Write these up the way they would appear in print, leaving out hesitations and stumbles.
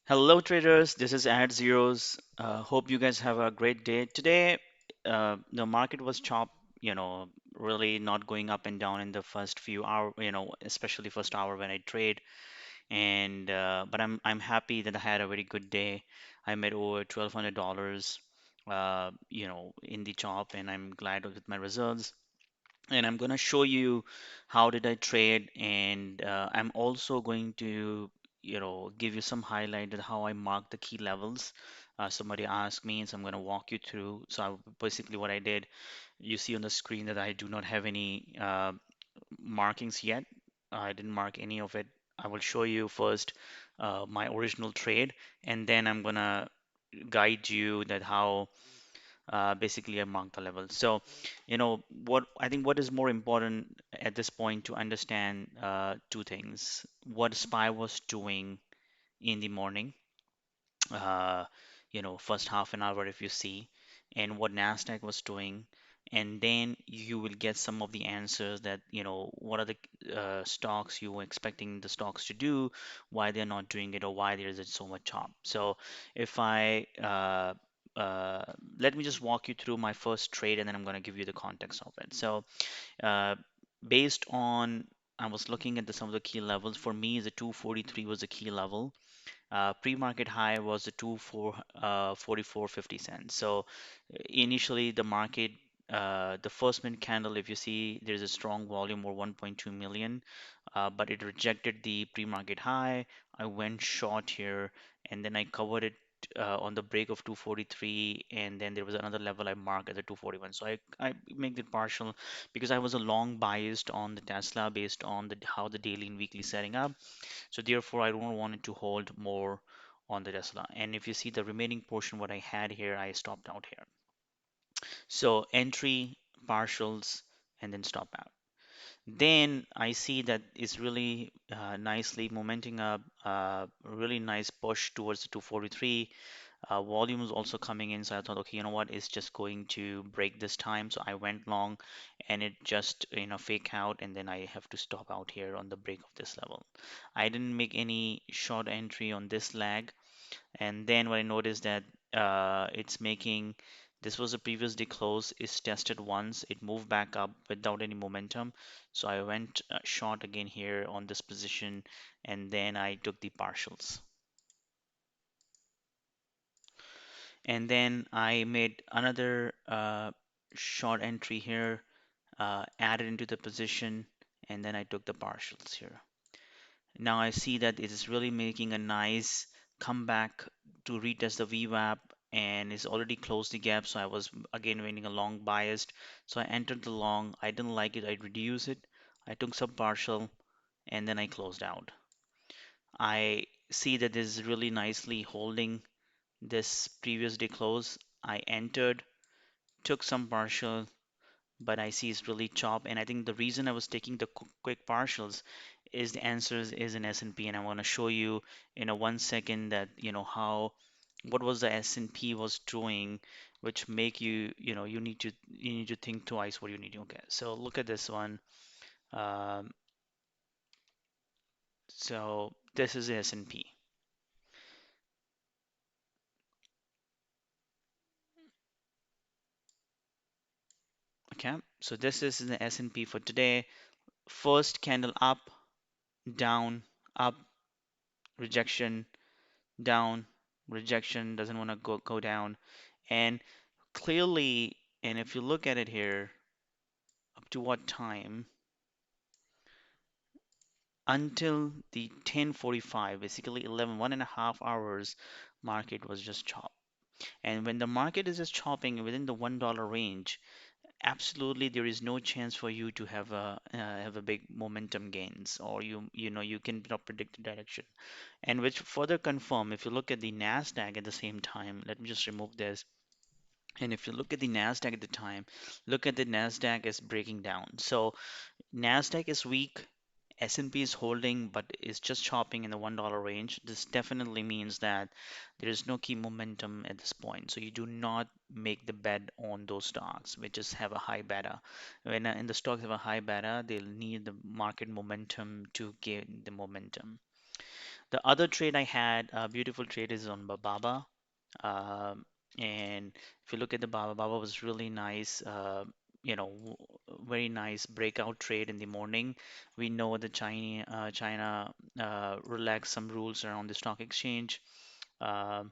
Hello, traders. This is Ad Zeros. Hope you guys have a great day. Today, the market was chopped, really not going up and down in the first few hour, especially first hour when I trade. And but I'm happy that I had a very good day. I made over $1,200, in the chop, and I'm glad with my results. And I'm going to show you how did I trade, and I'm also going to give you some highlight of how I mark the key levels. Somebody asked me, and so I'm going to walk you through. So basically what I did, you see on the screen that I do not have any markings yet. I didn't mark any of it. I will show you first my original trade, and then I'm gonna guide you that how basically a Monka level. So, what I think what is more important at this point to understand two things. What SPY was doing in the morning, uh, first half an hour if you see, and what Nasdaq was doing, and then you will get some of the answers that, what are the stocks you were expecting the stocks to do, why they're not doing it, or why there is so much chop. So if I uh, let me just walk you through my first trade, and then I'm going to give you the context of it. So, uh, based on I was looking at some of the key levels. For me, the 243 was the key level. Pre-market high was the 44.50 cents. So initially the market, the first minute candle, if you see, there's a strong volume or 1.2 million, but it rejected the pre-market high. I went short here, and then I covered it on the break of 243, and then there was another level I marked as a 241. So I make it partial because I was a long biased on the Tesla based on how the daily and weekly setting up. So therefore, I don't want it to hold more on the Tesla. And if you see the remaining portion, what I had here, I stopped out here. So entry, partials, and then stop out. Then I see that it's really nicely momenting up, really nice push towards the 243. Volume is also coming in, so I thought, okay, you know what, it's just going to break this time. So I went long, and it just, fake out, and then I have to stop out here on the break of this level. I didn't make any short entry on this lag, and then when I noticed that it's making this was a previous day close, it's tested once, it moved back up without any momentum. So I went short again here on this position, and then I took the partials. And then I made another short entry here, added into the position, and then I took the partials here. Now I see that it is really making a nice comeback to retest the VWAP, and it's already closed the gap. So I was again waiting a long biased. So I entered the long. I didn't like it. I reduced it. I took some partial, and then I closed out. I see that this is really nicely holding this previous day close. I entered, took some partial, but I see it's really chop. And I think the reason I was taking the quick partials is the answers is in S&P, and I want to show you in a 1 second that how what was the S&P was doing, which make you you need to think twice what you need to get. So look at this one. Um, so this is the S&P. Okay, so this is the S&P for today. First candle up, down, up, rejection, down, rejection, doesn't want to go down. And clearly, and if you look at it here, up to what time? Until the 10:45, basically 11, 1.5 hours, market was just chop. And when the market is just chopping within the $1 range, absolutely there is no chance for you to have a big momentum gains, or you cannot predict the direction. And which further confirm, if you look at the Nasdaq at the same time, let me just remove this. And if you look at the Nasdaq at the time, look at the Nasdaq is breaking down. So Nasdaq is weak, S&P is holding, but is just chopping in the $1 range. This definitely means that there is no key momentum at this point. So you do not make the bet on those stocks which just have a high beta. When in the stocks have a high beta, they'll need the market momentum to gain the momentum. The other trade I had, a beautiful trade, is on BABA. Um, and if you look at the BABA, BABA was really nice. Very nice breakout trade in the morning. We know that China relaxed some rules around the stock exchange. Um,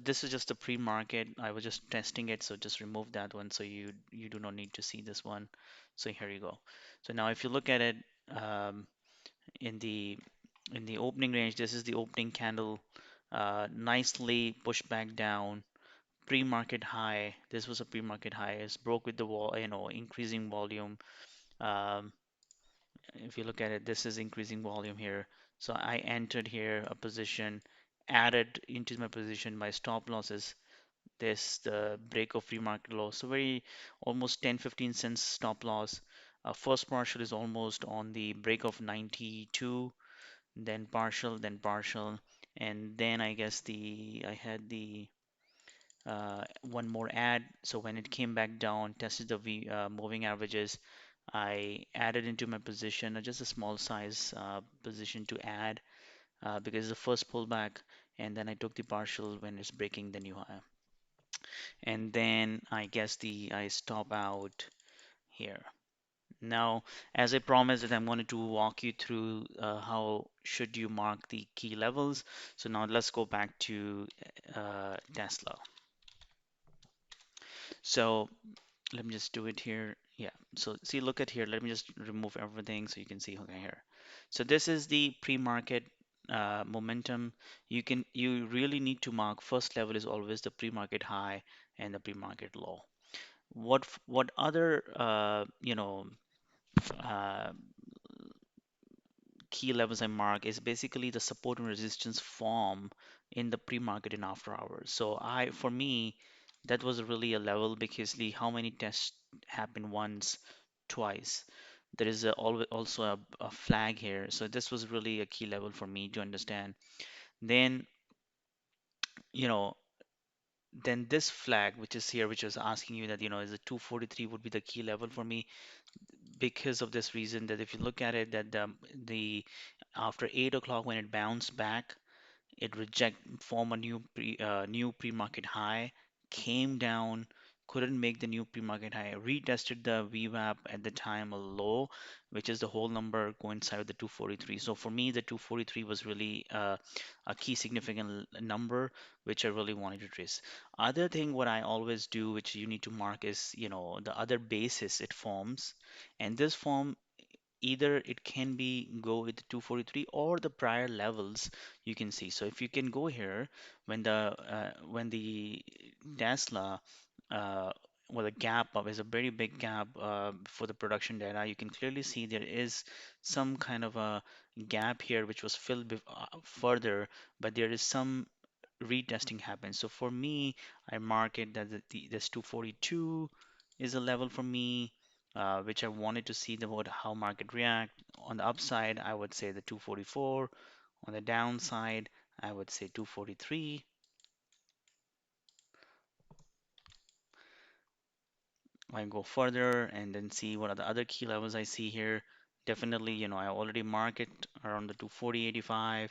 this is just a pre-market. I was just testing it, so just remove that one. So you do not need to see this one. So here you go. So now if you look at it um, in the opening range, this is the opening candle, nicely pushed back down. Pre-market high. This was a pre-market high. It's broke with the wall, increasing volume. Um, if you look at it, this is increasing volume here. So I entered here a position, added into my position my stop losses. This the break of pre-market low. So very almost 10-15 cents stop loss. First partial is almost on the break of 92, then partial, and then I guess the I had the one more add. So when it came back down, tested the moving averages, I added into my position, just a small size position to add because it's the first pullback, and then I took the partial when it's breaking the new high. And then I guess the I stop out here. Now, as I promised that I wanted to walk you through how should you mark the key levels. So now let's go back to Tesla. So let me just do it here. Yeah. So see, look at here. Let me just remove everything so you can see okay here. So this is the pre-market momentum. You really need to mark first level is always the pre-market high and the pre-market low. What other uh, key levels I mark is basically the support and resistance form in the pre-market and after hours. So for me, that was really a level because the how many tests happen once, twice. There is also a flag here. So this was really a key level for me to understand. Then, you know, then this flag, which is here, which is asking you that, is a 243 would be the key level for me because of this reason that if you look at it, that the after 8 o'clock when it bounced back, it form a new pre-market high, came down, couldn't make the new pre-market high, retested the VWAP at the time a low, which is the whole number coincide with the 243. So for me, the 243 was really a key significant number, which I really wanted to trace. Other thing, what I always do, which you need to mark is, the other basis it forms, and this form either it can be go with the 243 or the prior levels you can see. So if you can go here when the Tesla uh, well, the gap up is a very big gap for the production data. You can clearly see there is some kind of a gap here which was filled further, but there is some retesting happens. So for me, I mark it that this 242 is a level for me, which I wanted to see how market react. On the upside, I would say the 244. On the downside, I would say 243. I go further and then see what are the other key levels I see here. Definitely, I already mark it around the 240.85.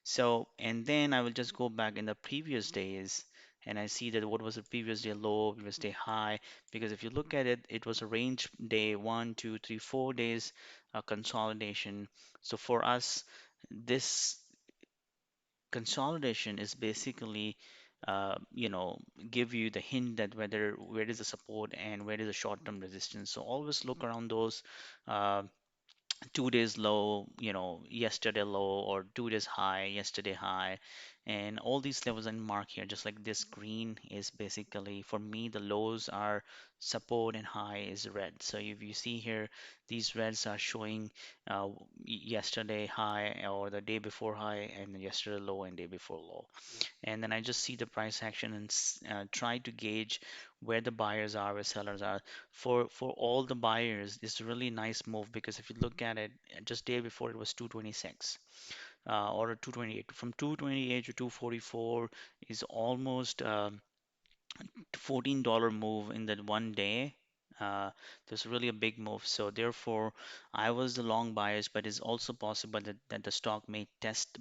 So, and then I will just go back in the previous days and I see that what was the previous day low, previous day high. Because if you look at it, it was a range day 1, 2, 3, 4 days consolidation. So for us, this consolidation is basically give you the hint that where is the support and where is the short-term resistance. So always look around those uh, 2 days low, yesterday low, or 2 days high, yesterday high, and all these levels in mark here, just like this green is basically for me the lows are support and high is red. So if you see here, these reds are showing yesterday high or the day before high, and yesterday low and day before low. And then I just see the price action and try to gauge where the buyers are, where sellers are. For all the buyers, it's a really nice move because if you look at it, just day before it was 226 or 228. From 228 to 244 is almost $14 move in that one day. There's really a big move. So therefore, I was the long bias, but it's also possible that the stock may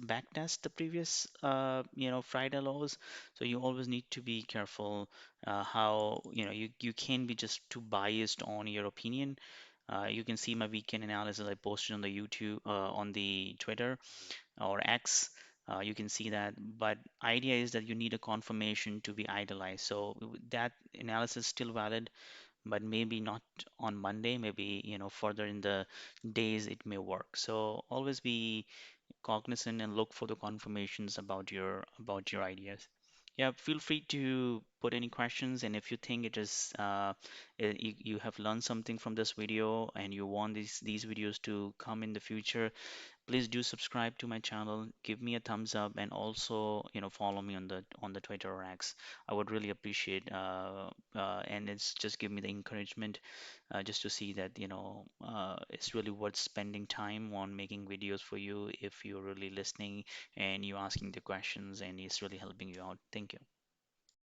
back test the previous, Friday lows. So you always need to be careful how, you can't be just too biased on your opinion. You can see my weekend analysis I posted on the YouTube, on the Twitter or X. You can see that, but idea is that you need a confirmation to be idealized. So that analysis is still valid, but maybe not on Monday. Maybe, further in the days it may work. So always be cognizant and look for the confirmations about your ideas. Yeah, feel free to put any questions, and if you think it is you have learned something from this video and you want these videos to come in the future, please do subscribe to my channel, give me a thumbs up, and also, follow me on the Twitter or X. I would really appreciate, and it's just give me the encouragement, just to see that, it's really worth spending time on making videos for you if you're really listening and you asking the questions and it's really helping you out. Thank you.